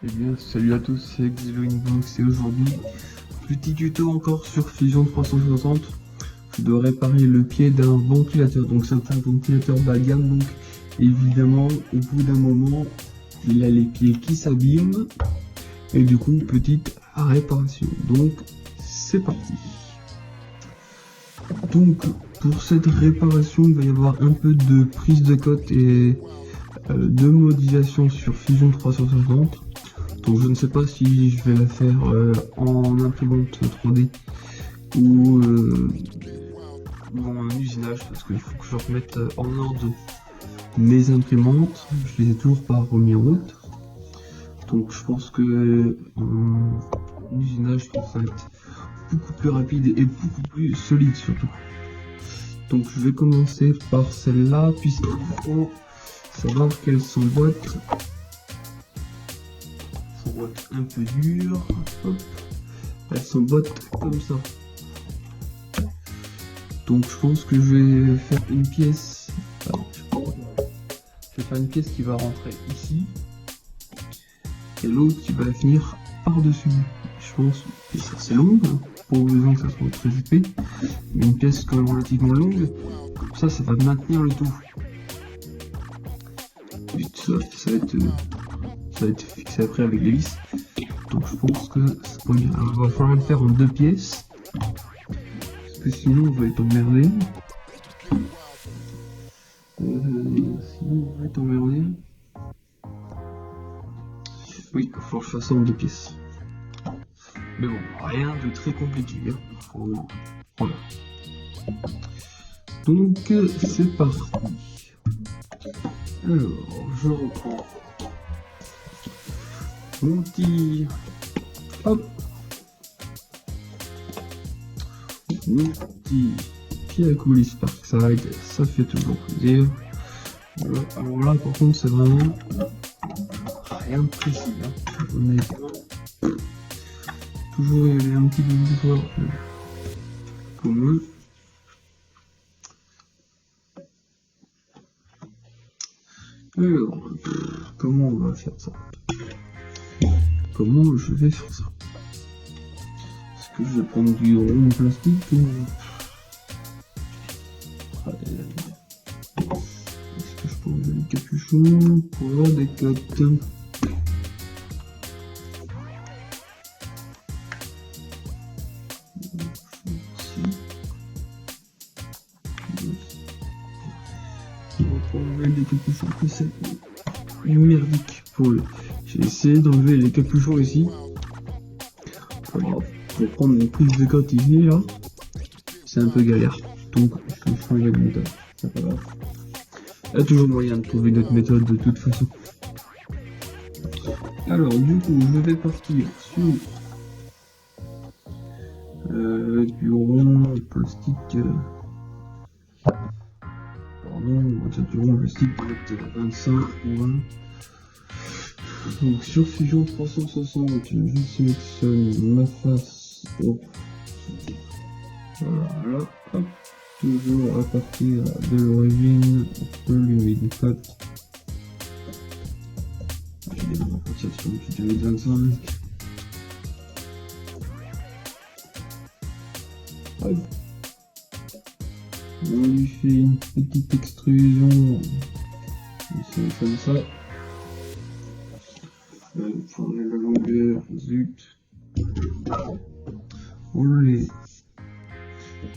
Eh bien, salut à tous, c'est Xeloinbox et aujourd'hui, petit tuto encore sur Fusion 360. Je dois réparer le pied d'un ventilateur, donc c'est un ventilateur bas de gamme, donc évidemment, au bout d'un moment, il y a les pieds qui s'abîment et du coup, petite réparation. Donc, c'est parti. Donc, pour cette réparation, il va y avoir un peu de prise de cote et de modélisation sur Fusion 360. Donc je ne sais pas si je vais la faire en imprimante 3D ou en usinage, parce qu'il faut que je remette en ordre mes imprimantes. Je les ai toujours pas remis en route. Donc je pense que en usinage ça va être beaucoup plus rapide et beaucoup plus solide surtout. Donc je vais commencer par celle-là puisqu'il faut savoir qu'elle s'emboîte. Un peu dur, hop, elle s'emboîte comme ça. Donc je pense que je vais faire une pièce. Alors, je vais faire une pièce qui va rentrer ici et l'autre qui va venir par dessus. Je pense que c'est assez long, hein, pour besoin que ça soit très épais, mais une pièce quand même relativement longue. Comme ça va maintenir le tout. Et tout ça, ça va être fixé après avec les vis. Donc je pense que c'est pas bien. Alors, il va falloir le faire en deux pièces. Parce que sinon on va être emmerdé. Oui, il va falloir que je fasse ça en deux pièces. Mais bon, rien de très compliqué. Hein. Voilà. Donc c'est parti. Alors, je reprends mon petit... Hop, mon petit pied à coulisses Parkside, ça fait toujours plaisir. Voilà. Alors là par contre c'est vraiment rien de précis, hein. Honnêtement, toujours y aller un petit peu plus fort commun. Alors, comment on va faire ça? Comment je vais faire ça? Est-ce que je vais prendre du rond plastique ou... Est-ce que je peux enlever le capuchon pour avoir des cotes? Pour enlever les capuchons, c'est merdique pour eux. J'ai essayé d'enlever les capuchons ici. Alors, pour prendre une prise de cote ici, là, c'est un peu galère. Donc, je vais changer de méthode. C'est pas grave. Il y a toujours moyen de trouver une autre méthode de toute façon. Alors, du coup, je vais partir sur du rond plastique. Pardon, du rond plastique de 25 ou 20. Donc sur Fusion 360, je sélectionne ma face. Hop. Voilà, hop. Toujours à partir de l'origine, on peut lui mettre une cote. J'ai des appréciations qui avaient 25. Hop. On lui fait une petite extrusion. Comme ça. Pour la longueur, zut. On les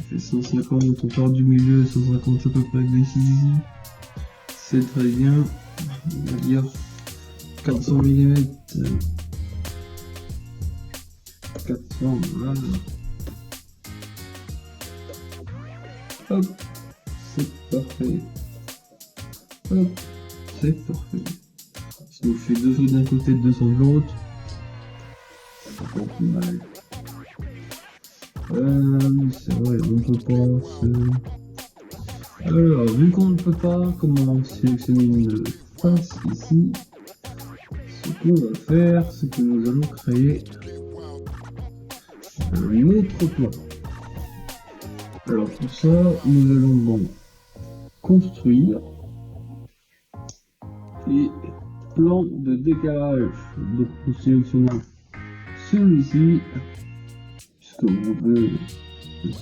fait 150, on part du milieu, 150 à peu près d'ici. C'est très bien. On va dire 400 mm. 400, voilà. Hop, c'est parfait. Hop, c'est parfait. Ça nous fait 200 d'un côté, 200 de l'autre. C'est pas plus mal. C'est vrai, on peut pas. Alors, vu qu'on ne peut pas, comment sélectionner une face ici, ce qu'on va faire, c'est que nous allons créer un autre plan. Alors pour ça, nous allons donc construire et plan de décalage. Donc nous sélectionnons celui-ci, puisque on veut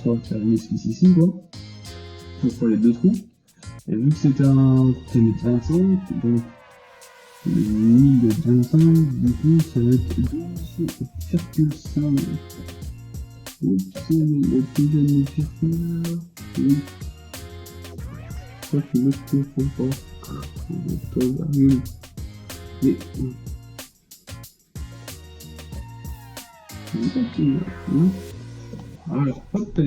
soit faire une esquisse ici quoi, pour faire les deux trous. Et vu que c'est un TMT 25, donc le 1025, du coup ça va être 12,5. Oups, il y a plus de circule. Oui. Ça je ne comprends pas. Et voilà, hop,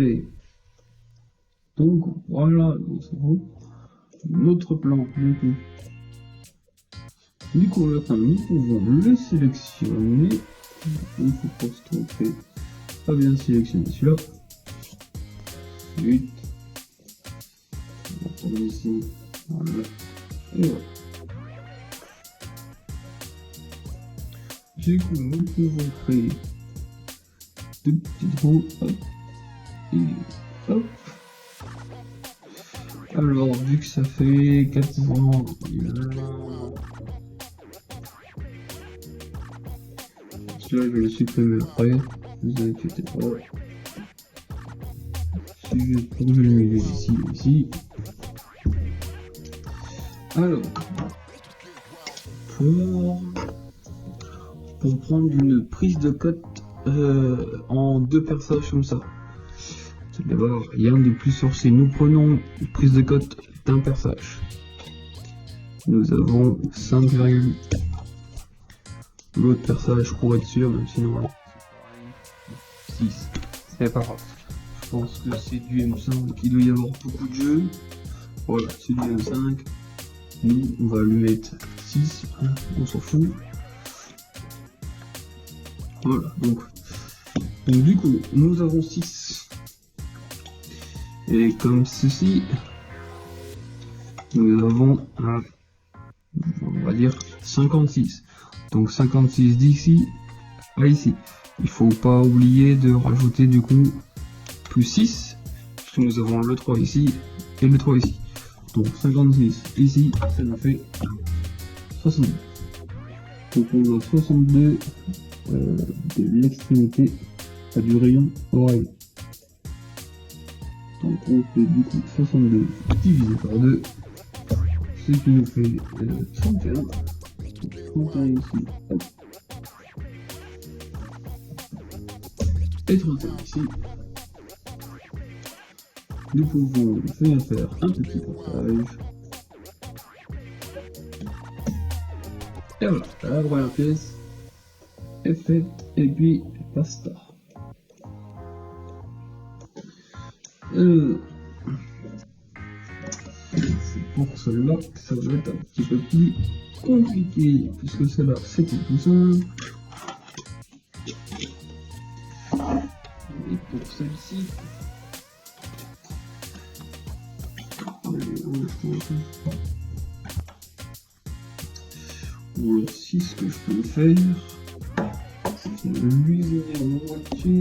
donc voilà, c'est bon. Notre plan, du coup, là, nous pouvons le sélectionner. Il faut pas se tromper. Pas bien sélectionner celui-là. Ensuite, on va tourner ici. Voilà. Et voilà. Du coup, nous pouvons créer deux petits trous. Hop. Et hop. Alors, vu que ça fait 4 ans, celui-là, je vais le supprimer après. Vous inquiétez pas. C'est juste pour que je le mette ici. Alors, pour prendre une prise de cote en 2 perçages comme ça. D'abord, rien de plus sorcier. Nous prenons une prise de cote d'un perçage. Nous avons 5,8. L'autre perçage pour être sûr, même sinon 6. C'est pas grave. Je pense que c'est du M5, il doit y avoir beaucoup de jeux. Voilà, c'est du M5. Nous, on va lui mettre 6. On s'en fout. Voilà, donc du coup, nous avons 6. Et comme ceci, nous avons, on va dire, 56. Donc 56 d'ici à ici. Il faut pas oublier de rajouter du coup plus 6, puisque nous avons le 3 ici et le 3 ici. Donc 56 ici, ça nous fait 62. Donc on a 62 de l'extrémité du rayon oreille. Donc on fait du coup 62 divisé par 2, ce qui nous fait 31. 31 ici, hop. Et 31 ici. Nous pouvons faire un petit portage. Et voilà, la première pièce est faite et puis basta. C'est pour cela que ça va être un petit peu plus compliqué, puisque celle-là c'était tout simple. Et pour celle-ci, ou alors si ce que je peux faire, c'est l'usiner en moitié.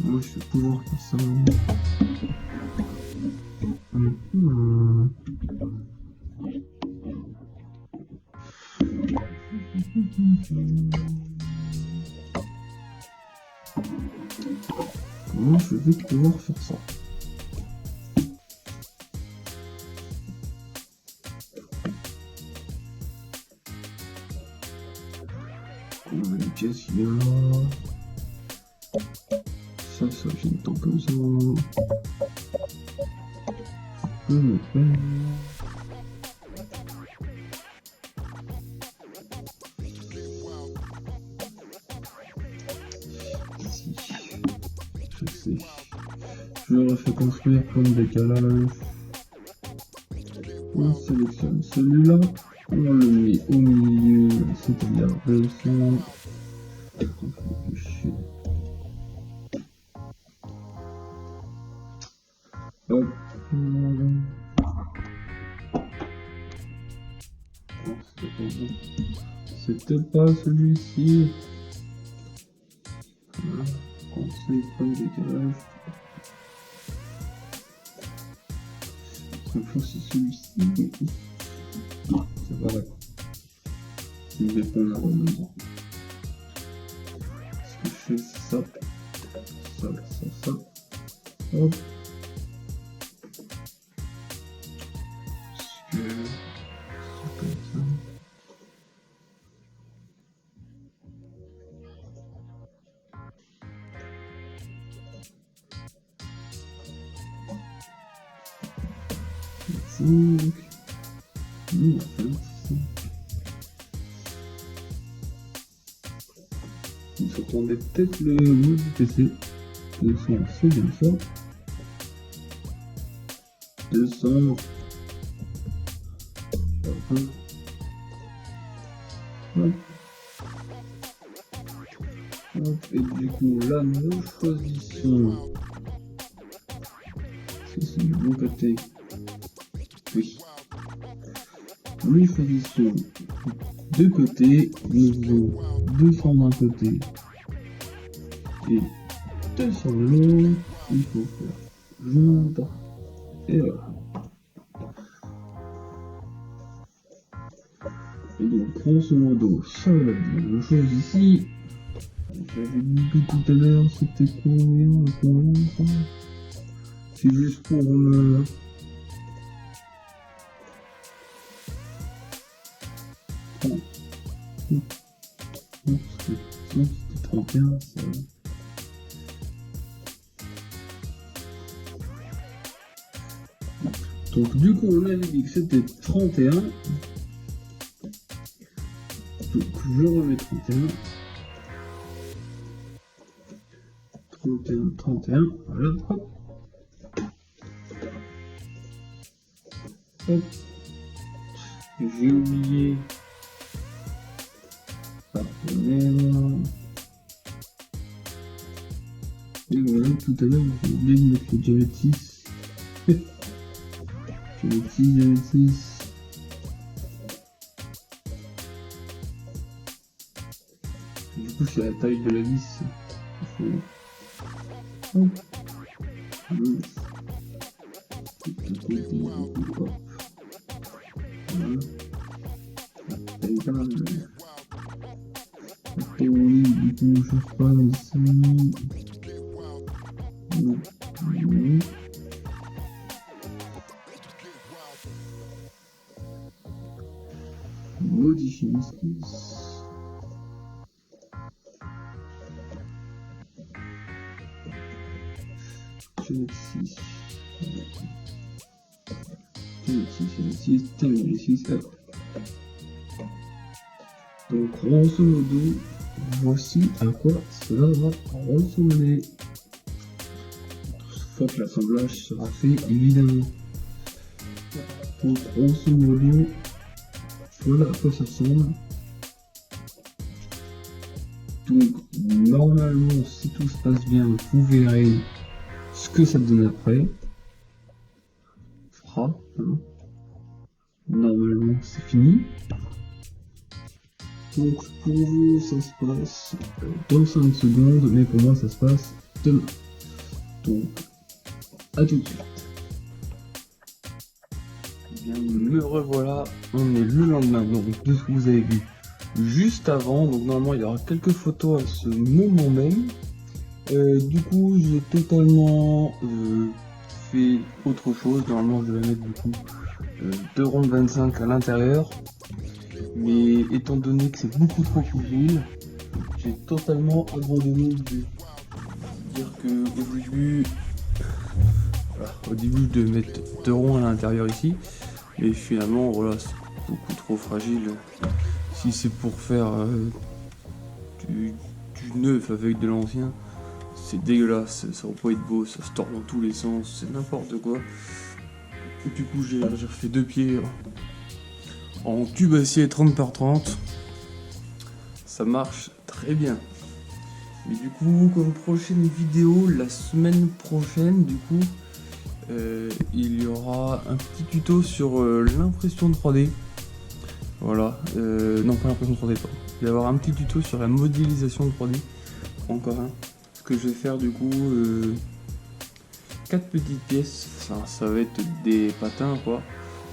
Moi je vais pouvoir faire ça. Comment je vais pouvoir faire ça? On a une pièce qui est là. Ça j'ai une temps comme ça. Je peux le faire. Je le refais construire comme décalage. On sélectionne celui-là. On le met au milieu, c'est-à-dire 200. Hop. C'était pas celui-ci. 35 points de décalage. Cette fois c'est celui-ci. Non, c'est pas vrai. Je vais prendre la redondance. Ce que je fais c'est ça. Ça. Hop. Parce que c'est comme ça. Vous entendez peut-être le mot du PC. 200, c'est bien ça. 200. Hop. Hop. Et du coup, là, nous choisissons. C'est du bon côté. Oui. Nous choisissons deux côtés. Nous avons 200 d'un côté et 200 de l'autre. Il faut faire joindre. Et voilà. Et donc, grosso modo, ça va être la même chose ici. J'avais dit que tout à l'heure, c'était combien ça? C'est juste pour me... C'était 31, ça... Donc du coup on avait dit que c'était 31. Donc je remets 31. 31, voilà, hop. Hop. J'ai oublié. Pardonnez-moi. Et voilà, tout à l'heure j'ai oublié de mettre le diamètre 6. Diamètre 6. Du coup c'est la taille de la vis. Hop. Et oui, du coup, je ferai ici. Modifier l'esquisse. Je vais 6. Terminer 6. Donc, grosso modo, voici à quoi cela va ressembler. Une fois que l'assemblage sera fait, évidemment. Donc, grosso modo, voilà à quoi ça ressemble. Donc, normalement, si tout se passe bien, vous verrez ce que ça donne après. Hein. Normalement, c'est fini. Donc, pour vous, ça se passe dans 5 secondes, mais pour moi, ça se passe demain. Donc, à tout de suite. Eh bien, me revoilà, on est le lendemain, donc de ce que vous avez vu juste avant. Donc, normalement, il y aura quelques photos à ce moment même. Du coup, j'ai totalement fait autre chose. Normalement, je vais mettre du coup 2 ronds de 25 à l'intérieur. Mais étant donné que c'est beaucoup trop fragile, j'ai totalement abandonné l'idée. C'est-à-dire que au début je devais mettre 2 ronds à l'intérieur ici, mais finalement voilà, c'est beaucoup trop fragile. Si c'est pour faire du neuf avec de l'ancien, c'est dégueulasse, ça va pas être beau, ça se tord dans tous les sens, c'est n'importe quoi. Et du coup j'ai refait 2 pieds en tube acier 30 par 30, ça marche très bien. Mais du coup, comme prochaine vidéo, la semaine prochaine, du coup, il y aura un petit tuto sur l'impression 3D. Voilà, non pas l'impression 3D, pas. Il va y avoir un petit tuto sur la modélisation 3D, encore un. ce que je vais faire du coup, 4 petites pièces, ça va être des patins quoi.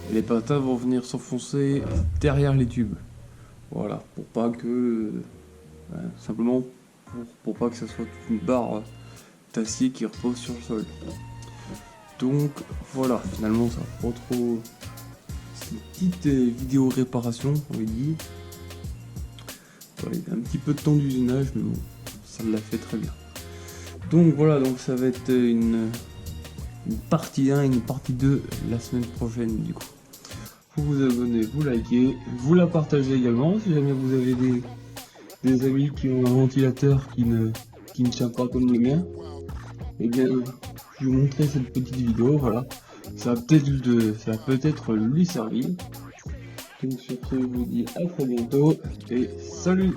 Et les patins vont venir s'enfoncer derrière les tubes. Voilà, pour pas que... simplement pour pas que ça soit toute une barre d'acier qui repose sur le sol. Donc voilà, finalement ça va pas trop... C'est une petite vidéo réparation, on va dire. Voilà, il y a un petit peu de temps d'usinage, mais bon, ça l'a fait très bien. Donc voilà, donc ça va être une partie 1 et une partie 2 la semaine prochaine du coup. Vous vous abonnez, vous likez, vous la partagez également si jamais vous avez des amis qui ont un ventilateur qui ne tient pas comme le mien. Et bien, je vais vous montrer cette petite vidéo, voilà. Ça va peut-être lui servir. Donc sur ce, je vous dis à très bientôt et salut!